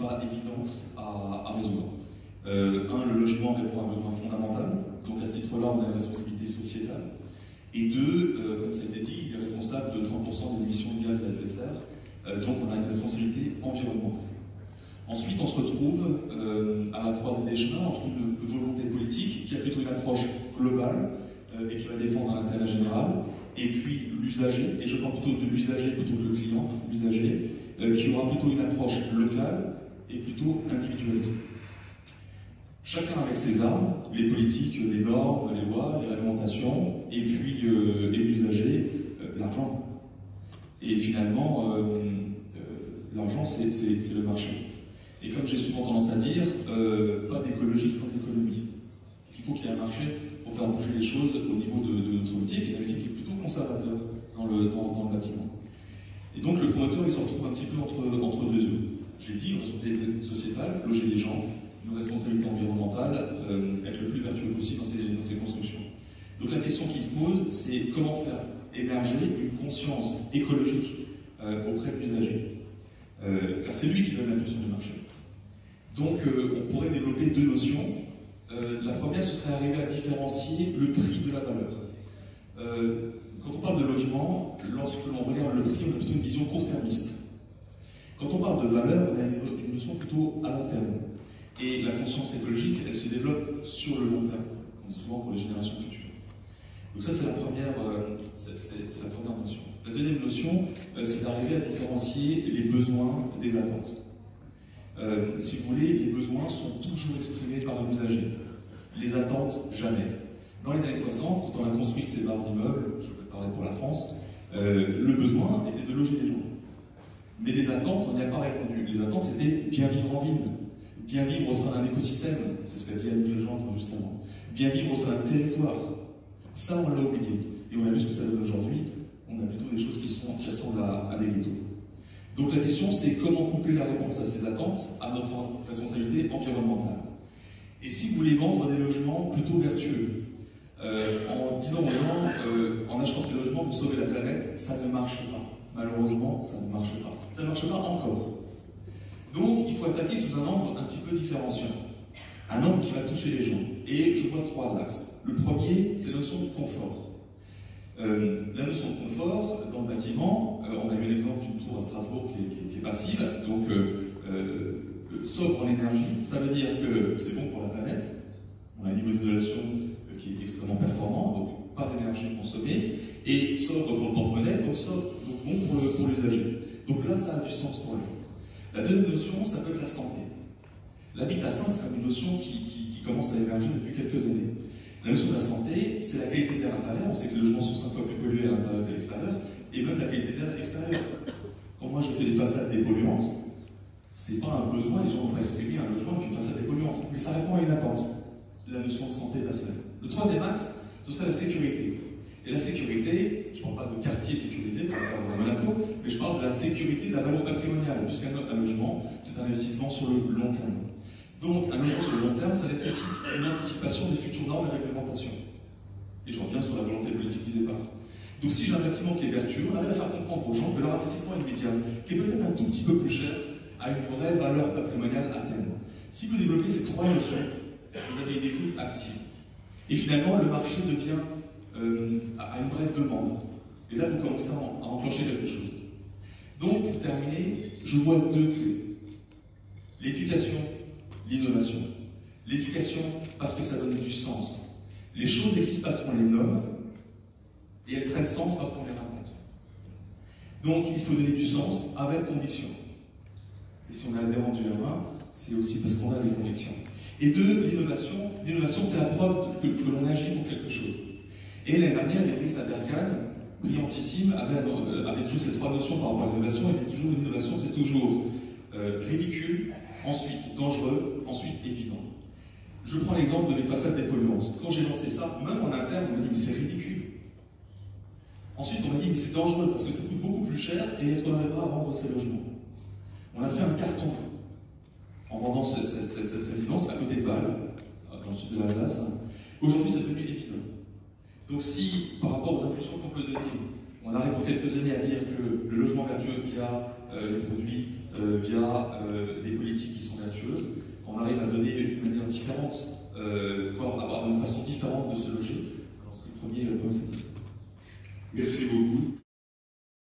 pas évidente à résoudre. Le logement répond à un besoin fondamental, donc à ce titre-là, on a une responsabilité sociétale. Et deux, comme ça a été dit, il est responsable de 30% des émissions de gaz à effet de serre, donc on a une responsabilité environnementale. Ensuite, on se retrouve à la croisée des chemins entre une volonté politique qui a plutôt une approche globale et qui va défendre l'intérêt général, et puis l'usager, et je parle plutôt de l'usager plutôt que le client, l'usager, qui aura plutôt une approche locale et plutôt individualiste. Chacun avec ses armes, les politiques, les normes, les lois, les réglementations, et puis l'usager, l'argent. Et finalement, l'argent, c'est le marché. Et comme j'ai souvent tendance à dire, pas d'écologie sans économie. Il faut qu'il y ait un marché pour faire bouger les choses au niveau de notre métier, qui est un métier qui est plutôt conservateur dans le bâtiment. Et donc le promoteur, il se retrouve un petit peu entre deux œufs. J'ai dit, une responsabilité sociétale, loger les gens, une responsabilité environnementale, être le plus vertueux possible dans ces constructions. Donc la question qui se pose, c'est comment faire émerger une conscience écologique auprès de l'usager. Car c'est lui qui donne l'impulsion du marché. Donc on pourrait développer deux notions. La première, ce serait arriver à différencier le prix de la valeur. Quand on parle de logement, lorsque l'on regarde le prix, on a plutôt une vision court-termiste. Quand on parle de valeur, on a une notion plutôt à long terme. Et la conscience écologique, elle se développe sur le long terme, souvent pour les générations futures. Donc ça, c'est la première notion. La deuxième notion, c'est d'arriver à différencier les besoins des attentes. Si vous voulez, les besoins sont toujours exprimés par un usager. Les attentes, jamais. Dans les années 60, quand on a construit ces barres d'immeubles, je vais parler pour la France, le besoin était de loger les gens. Mais les attentes, on n'y a pas répondu. Les attentes, c'était bien vivre en ville, bien vivre au sein d'un écosystème, c'est ce qu'a dit Anne Legendre juste avant, bien vivre au sein d'un territoire. Ça, on l'a oublié. Et on a vu ce que ça donne aujourd'hui. On a plutôt des choses qui ressemblent à des ghettos. Donc la question, c'est comment couper la réponse à ces attentes à notre responsabilité environnementale. Et si vous voulez vendre des logements plutôt vertueux, en disant aux gens, en achetant ces logements, vous sauvez la planète, ça ne marche pas. Malheureusement, ça ne marche pas. Ça ne marche pas encore. Donc, il faut attaquer sous un angle un petit peu différenciant. Un angle qui va toucher les gens. Et je vois trois axes. Le premier, c'est la notion de confort. La notion de confort, dans le bâtiment, on a eu l'exemple d'une tour à Strasbourg qui est passive, donc sobre en énergie, ça veut dire que c'est bon pour la planète, on a un niveau d'isolation qui est extrêmement performant, donc pas d'énergie consommée, et sobre pour le porte-monnaie, donc bon pour l'usager. Donc là, ça a du sens pour lui. La deuxième notion, ça peut être la santé. L'habitat sain, c'est comme une notion qui commence à émerger depuis quelques années. La notion de la santé, c'est la qualité de l'air intérieur. On sait que les logements sont 5 fois plus pollués à l'intérieur qu'à l'extérieur, et même la qualité de l'air extérieur. Quand moi je fais des façades dépolluantes, c'est pas un besoin, les gens vont pas exprimer un logement avec une façade dépolluante, mais ça répond à une attente. La notion de santé passe là. Le troisième axe, ce serait la sécurité. Et la sécurité, je ne parle pas de quartier sécurisé par rapport à Monaco, mais je parle de la sécurité de la valeur patrimoniale, puisqu'un logement, c'est un investissement sur le long terme. Donc, un logement sur le long terme, ça nécessite une anticipation des futures normes et réglementations. Et je reviens sur la volonté politique du départ. Donc, si j'ai un bâtiment qui est vertueux, on arrive à faire comprendre aux gens que leur investissement immédiat, qui est peut-être un tout petit peu plus cher, a une vraie valeur patrimoniale à terme. Si vous développez ces trois notions, vous avez une écoute active. Et finalement, le marché devient à une vraie demande. Et là, vous commencez à enclencher quelque chose. Donc, pour terminer, je vois deux clés. L'éducation, l'innovation. L'éducation, parce que ça donne du sens. Les choses existent parce qu'on les nomme, et elles prennent sens parce qu'on les raconte. Donc, il faut donner du sens avec conviction. Et si on est adhérent du R1, c'est aussi parce qu'on a des convictions. Et deux, l'innovation. L'innovation, c'est la preuve que l'on agit pour quelque chose. Et l'année dernière, Idriss Aberkan, brillantissime, avait toujours ces trois notions par rapport à l'innovation. Il dit toujours l'innovation, c'est toujours ridicule, ensuite dangereux, ensuite évident. Je prends l'exemple de mes façades dépolluantes. Quand j'ai lancé ça, même en interne, on m'a dit mais c'est ridicule. Ensuite, on m'a dit mais c'est dangereux parce que ça coûte beaucoup plus cher et est-ce qu'on arrivera à vendre ces logements? On a fait un carton en vendant cette résidence à côté de Bâle, dans le sud de l'Alsace. Aujourd'hui, c'est devenu évident. Donc si, par rapport aux impulsions qu'on peut donner, on arrive pour quelques années à dire que le logement vertueux vient via les produits, via des politiques qui sont vertueuses, on arrive à donner une manière différente, avoir une façon différente de se loger,